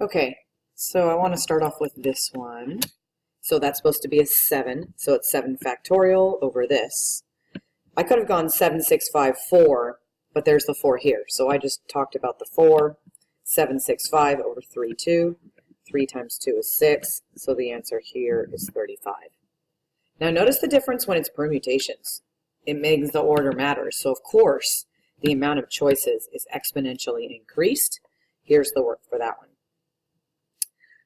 Okay, so I want to start off with this one. So that's supposed to be a 7, so it's 7 factorial over this. I could have gone 7, 6, 5, 4, but there's the 4 here. So I just talked about the 4. 7, 6, 5 over 3, 2. 3 times 2 is 6, so the answer here is 35. Now notice the difference when it's permutations. It makes the order matter. So of course, the amount of choices is exponentially increased. Here's the work for that one.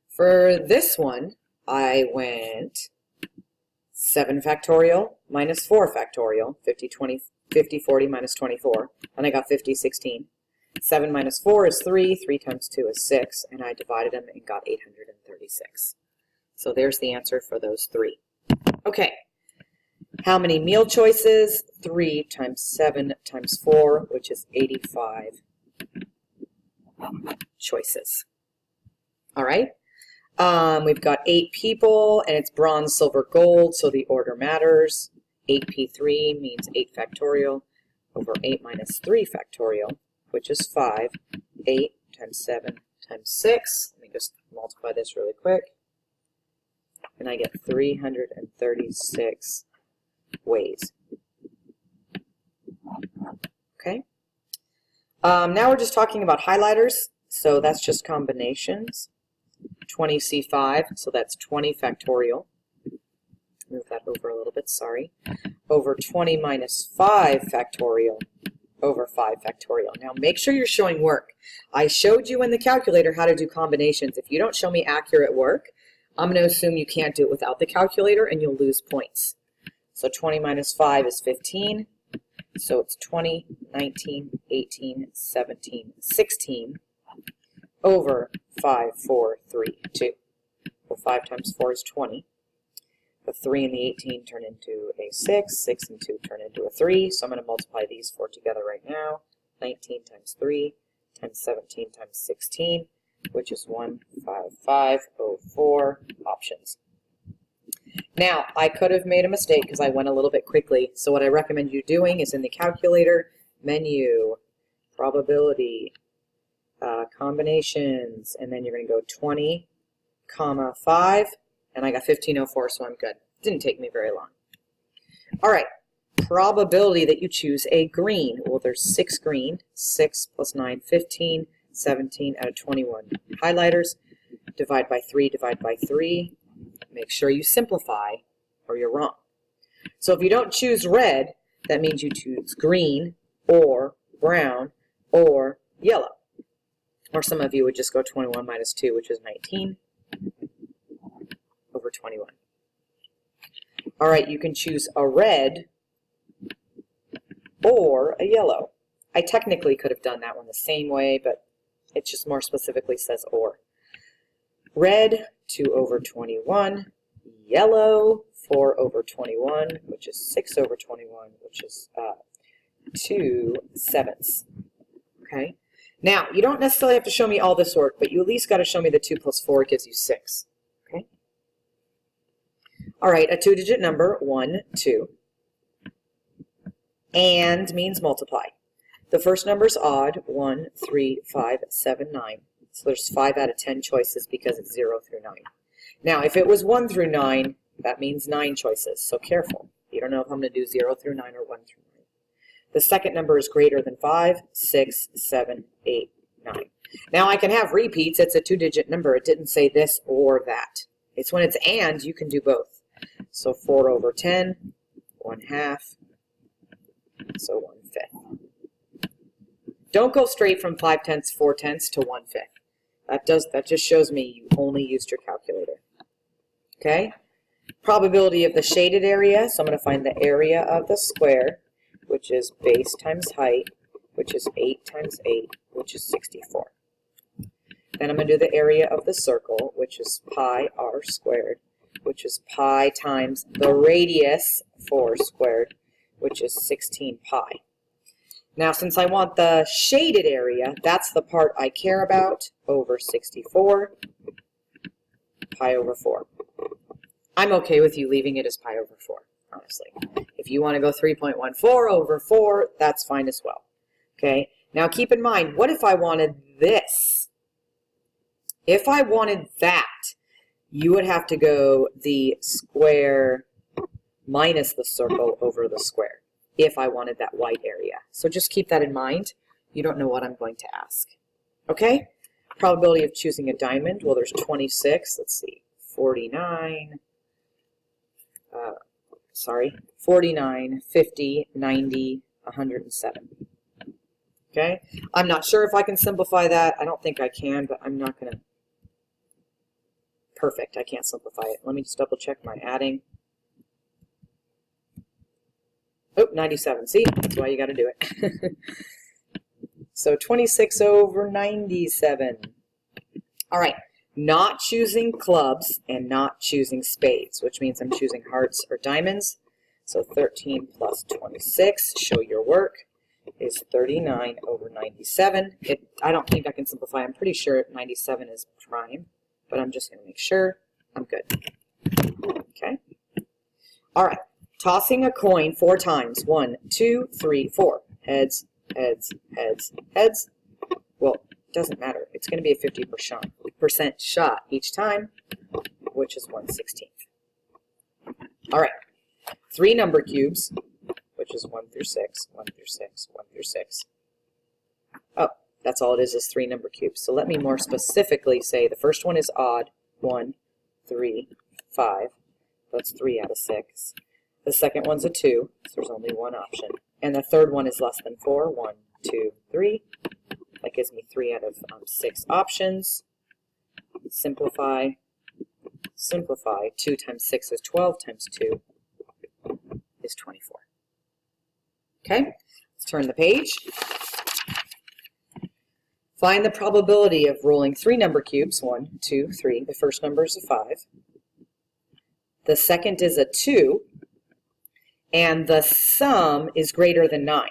For this one, I went 7 factorial minus 4 factorial, 50, 40 minus 24, and I got 50, 16. 7 minus 4 is 3, 3 times 2 is 6, and I divided them and got 836. So there's the answer for those 3. Okay, how many meal choices? 3 times 7 times 4, which is 85 choices. All right. We've got 8 people, and it's bronze, silver, gold, so the order matters. 8p3 means 8 factorial over 8 minus 3 factorial, which is 5. 8 times 7 times 6. Let me just multiply this really quick. And I get 336 ways. Okay. Now we're just talking about highlighters, so that's just combinations. 20c5, so that's 20 factorial. Move that over a little bit, sorry. Over 20 minus 5 factorial over 5 factorial. Now make sure you're showing work. I showed you in the calculator how to do combinations. If you don't show me accurate work, I'm going to assume you can't do it without the calculator and you'll lose points. So 20 minus 5 is 15. So it's 20, 19, 18, 17, 16 over 5, 4, 3, 2. Well, 5 times 4 is 20. The 3 and the 18 turn into a 6. 6 and 2 turn into a 3. So I'm going to multiply these 4 together right now. 19 times 3 times 17 times 16, which is 15504 options. Now, I could have made a mistake because I went a little bit quickly. So what I recommend you doing is in the calculator, menu, probability, combinations, and then you're going to go 20, comma 5, and I got 1504, so I'm good. Didn't take me very long. All right, probability that you choose a green. Well, there's 6 green, 6 plus 9, 15, 17 out of 21 highlighters. Divide by 3, divide by 3. Make sure you simplify or you're wrong. So if you don't choose red, that means you choose green or brown or yellow. Or some of you would just go 21 minus 2, which is 19 over 21. All right, you can choose a red or a yellow. I technically could have done that one the same way, but it just more specifically says or. Red, 2 over 21. Yellow, 4 over 21, which is 6 over 21, which is 2 sevenths. Okay? Now, you don't necessarily have to show me all this work, but you at least got to show me the 2 plus 4 gives you 6. Okay? All right, a 2-digit number, 1, 2. And means multiply. The first number is odd, 1, 3, 5, 7, 9. So there's 5 out of 10 choices because it's 0 through 9. Now, if it was 1 through 9, that means 9 choices, so careful. You don't know if I'm going to do 0 through 9 or 1 through 9. The second number is greater than 5, 6, 7, 8, 9. Now, I can have repeats. It's a 2-digit number. It didn't say this or that. It's when it's and, you can do both. So 4 over 10, 1/2, so 1/5. Don't go straight from 5/10, 4/10 to 1/5. That just shows me you only used your calculator. Okay? Probability of the shaded area. So I'm going to find the area of the square, which is base times height, which is 8 times 8, which is 64. Then I'm going to do the area of the circle, which is pi r squared, which is pi times the radius 4 squared, which is 16 pi. Now, since I want the shaded area, that's the part I care about, over 64, pi over 4. I'm okay with you leaving it as pi over 4, honestly. If you want to go 3.14 over 4, that's fine as well. Okay? Now, keep in mind, what if I wanted this? If I wanted that, you would have to go the square minus the circle over the square if I wanted that white area. So just keep that in mind. You don't know what I'm going to ask. Okay? Probability of choosing a diamond. Well, there's 26. Let's see. 49. 49, 50, 90, 107. Okay? I'm not sure if I can simplify that. I don't think I can, but I'm not going to. Perfect. I can't simplify it. Let me just double check my adding. Oh, 97. See? That's why you got to do it. So 26 over 97. All right. Not choosing clubs and not choosing spades, which means I'm choosing hearts or diamonds. So 13 plus 26, show your work, is 39 over 97. I don't think I can simplify. I'm pretty sure 97 is prime, but I'm just going to make sure I'm good. Okay. All right. Tossing a coin 4 times. 1, 2, 3, 4. Heads, heads, heads, heads. Well, it doesn't matter. It's going to be a 50% shot each time, which is 1/16. All right. 3 number cubes, which is 1 through 6, 1 through 6, 1 through 6. Oh, that's all it is 3 number cubes. So let me more specifically say the first one is odd. 1, 3, 5. That's 3 out of 6. The second one's a 2, so there's only one option. And the third one is less than 4. 1, 2, 3. That gives me 3 out of 6 options. Simplify. Simplify. 2 times 6 is 12 times 2 is 24. Okay, let's turn the page. Find the probability of rolling 3 number cubes. 1, 2, 3. The first number is a 5. The second is a 2. And the sum is greater than 9.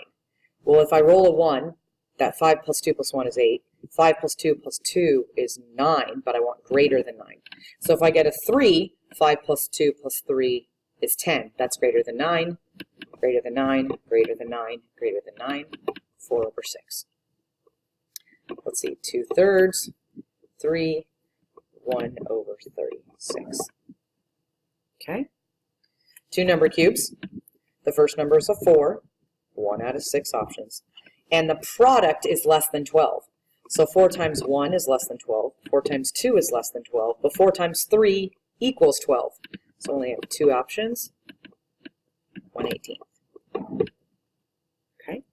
Well, if I roll a 1, that 5 plus 2 plus 1 is 8. 5 plus 2 plus 2 is 9, but I want greater than 9. So if I get a 3, 5 plus 2 plus 3 is 10. That's greater than 9, greater than 9, greater than 9, greater than 9, 4 over 6. Let's see, 2/3, 3, 1 over 36. Okay? 2 number cubes. The first number is a 4, 1 out of 6 options. And the product is less than 12. So 4 times 1 is less than 12. 4 times 2 is less than 12. But 4 times 3 equals 12. So only have 2 options. 1/18. Okay?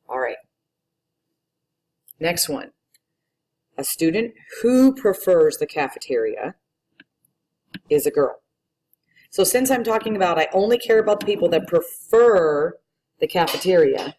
All right. Next one. A student who prefers the cafeteria is a girl. So since I'm talking about I only care about the people that prefer the cafeteria,